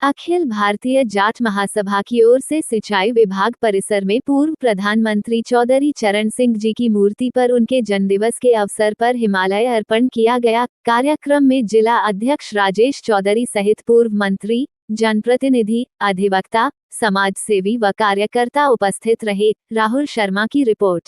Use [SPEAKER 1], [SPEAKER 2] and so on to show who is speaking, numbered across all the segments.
[SPEAKER 1] अखिल भारतीय जाट महासभा की ओर से सिंचाई विभाग परिसर में पूर्व प्रधानमंत्री चौधरी चरण सिंह जी की मूर्ति पर उनके जन्मदिवस के अवसर पर हिमालय अर्पण किया गया। कार्यक्रम में जिला अध्यक्ष राजेश चौधरी सहित पूर्व मंत्री, जनप्रतिनिधि, अधिवक्ता, समाजसेवी व कार्यकर्ता उपस्थित रहे। राहुल शर्मा की रिपोर्ट।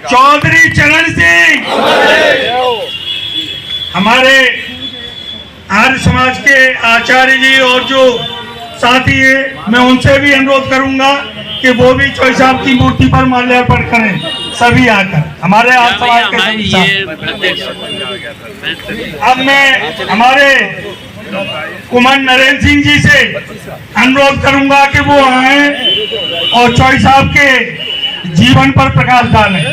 [SPEAKER 2] चौधरी चरण सिंह हमारे आर्य समाज के आचार्य जी और जो साथी है, मैं उनसे भी अनुरोध करूंगा कि वो भी चौधरी साहब की मूर्ति पर माल्यार्पण करें। सभी आकर हमारे आर्य समाज के सभी। अब मैं हमारे कुमार नरेंद्र सिंह जी से अनुरोध करूंगा कि वो आए और चौधरी साहब के जीवन पर प्रकाश डालें।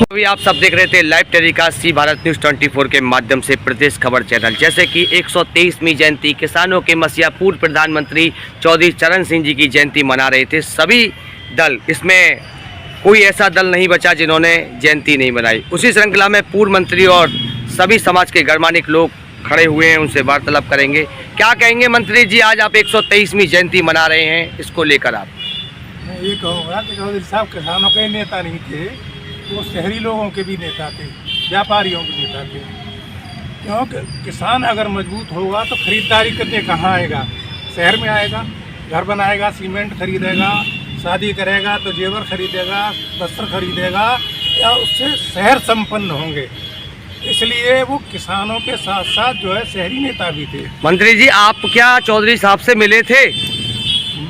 [SPEAKER 3] अभी आप सब देख रहे थे लाइव टेलीकास्ट सी भारत न्यूज़ 24 के माध्यम से प्रदेश खबर चैनल। जैसे कि 123वीं जयंती किसानों के मसीहा पूर्व प्रधानमंत्री चौधरी चरण सिंह जी की जयंती मना रहे थे सभी दल, इसमें कोई ऐसा दल नहीं बचा जिन्होंने जयंती नहीं मनाई। उसी श्रृंखला में पूर्व मंत्री और सभी समाज के गणमान्य लोग खड़े हुए हैं, उनसे वार्तालाप करेंगे। क्या कहेंगे मंत्री जी, आज आप 123वीं जयंती मना रहे हैं, इसको लेकर आप?
[SPEAKER 4] मैं ये कहूँगा कि चौधरी साहब किसानों के नेता नहीं थे, वो शहरी लोगों के भी नेता थे, व्यापारियों के नेता थे। क्योंकि किसान अगर मजबूत होगा तो खरीदारी करने कहाँ आएगा? शहर में आएगा, घर बनाएगा, सीमेंट खरीदेगा, शादी करेगा तो जेवर खरीदेगा, वस्त्र खरीदेगा, या उससे शहर संपन्न होंगे। इसलिए वो किसानों के साथ साथ जो है शहरी नेता भी थे। मंत्री
[SPEAKER 3] जी, आप क्या चौधरी साहब से मिले थे?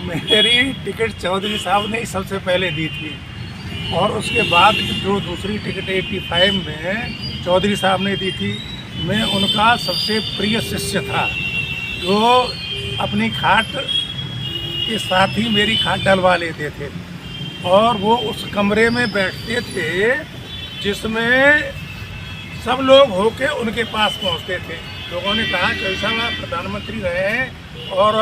[SPEAKER 4] मेरी टिकट चौधरी साहब ने सबसे पहले दी थी और उसके बाद जो दूसरी टिकट 85 में चौधरी साहब ने दी थी। मैं उनका सबसे प्रिय शिष्य था, जो अपनी खाट के साथ ही मेरी खाट डलवा लेते थे और वो उस कमरे में बैठते थे जिसमें सब लोग होके उनके पास पहुंचते थे। लोगों ने कहा चौधरी साहब आप प्रधानमंत्री रहे हैं और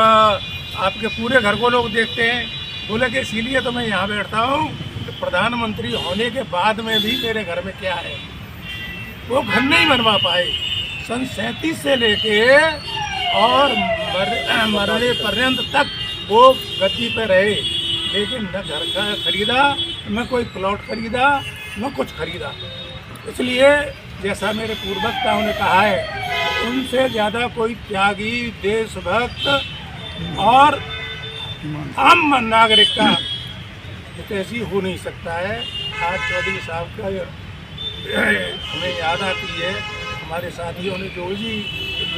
[SPEAKER 4] आपके पूरे घर को लोग देखते हैं। बोले कि इसीलिए तो मैं यहाँ बैठता हूँ कि प्रधानमंत्री होने के बाद में भी मेरे घर में क्या है। वो घर नहीं बनवा पाए। सन 37 से लेके और मरने पर्यंत तक वो गद्दी पे रहे, लेकिन न घर का खरीदा, न कोई प्लॉट खरीदा, न कुछ खरीदा। इसलिए जैसा मेरे पूर्वजों ने कहा है, उनसे ज़्यादा कोई त्यागी, देशभक्त और आम नागरिक का ऐसी हो नहीं सकता है। आज चौधरी साहब का हमें याद आती है। हमारे साथियों ने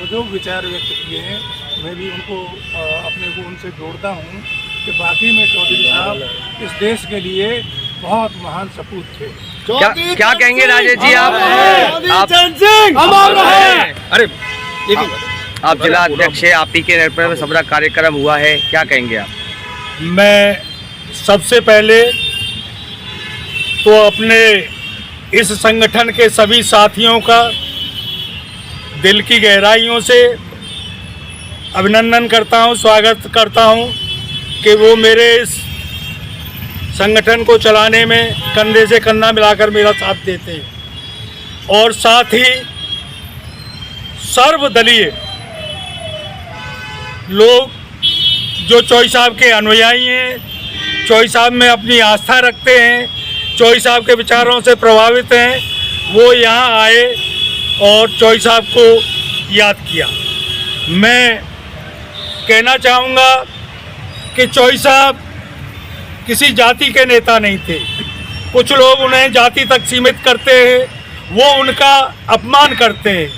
[SPEAKER 4] जो विचार व्यक्त किए हैं, मैं भी उनको अपने को उनसे जोड़ता हूँ कि बाकी में चौधरी साहब इस देश के लिए बहुत महान सपूत थे।
[SPEAKER 3] क्या कहेंगे राजेश जी आप? अरे आप जिला अध्यक्ष है, आप ही के नेतृत्व में सबरा कार्यक्रम हुआ है, क्या कहेंगे आप?
[SPEAKER 2] मैं सबसे पहले तो अपने इस संगठन के सभी साथियों का दिल की गहराइयों से अभिनंदन करता हूं, स्वागत करता हूं कि वो मेरे इस संगठन को चलाने में कंधे से कंधा मिलाकर मेरा साथ देते हैं। और साथ ही सर्वदलीय लोग जो चौधरी साहब के अनुयायी हैं, चौधरी साहब में अपनी आस्था रखते हैं, चौधरी साहब के विचारों से प्रभावित हैं, वो यहाँ आए और चौधरी साहब को याद किया। मैं कहना चाहूँगा कि चौधरी साहब किसी जाति के नेता नहीं थे। कुछ लोग उन्हें जाति तक सीमित करते हैं, वो उनका अपमान करते हैं।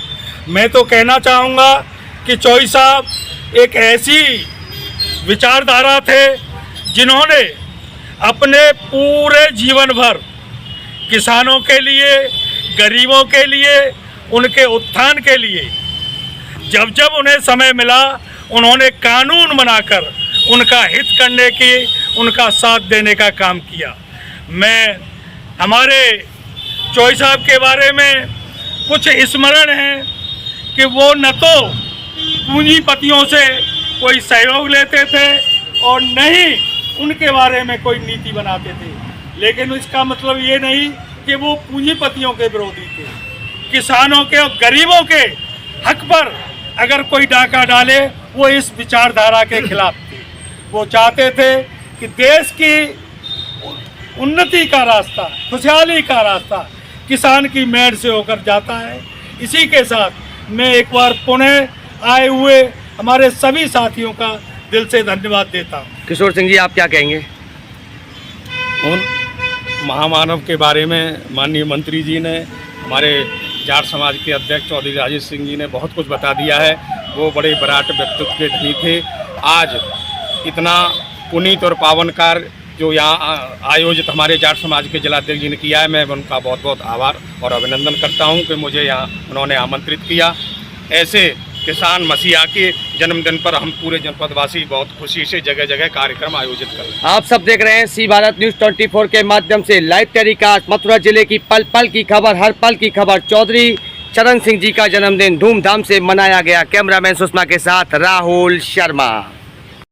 [SPEAKER 2] मैं तो कहना चाहूँगा कि चौधरी साहब एक ऐसी विचारधारा थे जिन्होंने अपने पूरे जीवन भर किसानों के लिए, गरीबों के लिए, उनके उत्थान के लिए जब जब उन्हें समय मिला उन्होंने कानून बनाकर उनका हित करने की, उनका साथ देने का काम किया। मैं हमारे चौधरी साहब के बारे में कुछ स्मरण है कि वो न तो पूंजीपतियों से कोई सहयोग लेते थे और न ही उनके बारे में कोई नीति बनाते थे, लेकिन इसका मतलब ये नहीं कि वो पूंजीपतियों के विरोधी थे। किसानों के और गरीबों के हक पर अगर कोई डाका डाले वो इस विचारधारा के खिलाफ थे। वो चाहते थे कि देश की उन्नति का रास्ता, खुशहाली का रास्ता किसान की मेहनत से होकर जाता है। इसी के साथ मैं एक बार पुनः आए हुए हमारे सभी साथियों का दिल से धन्यवाद देता हूँ।
[SPEAKER 3] किशोर सिंह जी, आप क्या कहेंगे?
[SPEAKER 4] उन महामानव के बारे में माननीय मंत्री जी ने, हमारे जाट समाज के अध्यक्ष चौधरी राजेश सिंह जी ने बहुत कुछ बता दिया है। वो बड़े विराट व्यक्तित्व के धनी थे। आज इतना पुनीत और पावन कार्य जो यहाँ आयोजित हमारे जाट समाज के जिलाध्यक्ष जी ने किया है, मैं उनका बहुत बहुत आभार और अभिनंदन करता हूँ कि मुझे यहाँ उन्होंने आमंत्रित किया। ऐसे किसान मसीहा के जन्मदिन पर हम पूरे जनपदवासी बहुत खुशी से जगह जगह कार्यक्रम आयोजित कर रहे हैं।
[SPEAKER 3] आप सब देख रहे हैं सी भारत न्यूज़ 24 के माध्यम से लाइव टेलीकास्ट। मथुरा जिले की पल पल की खबर, हर पल की खबर। चौधरी चरण सिंह जी का जन्मदिन धूमधाम से मनाया गया। कैमरामैन सुषमा के साथ राहुल शर्मा।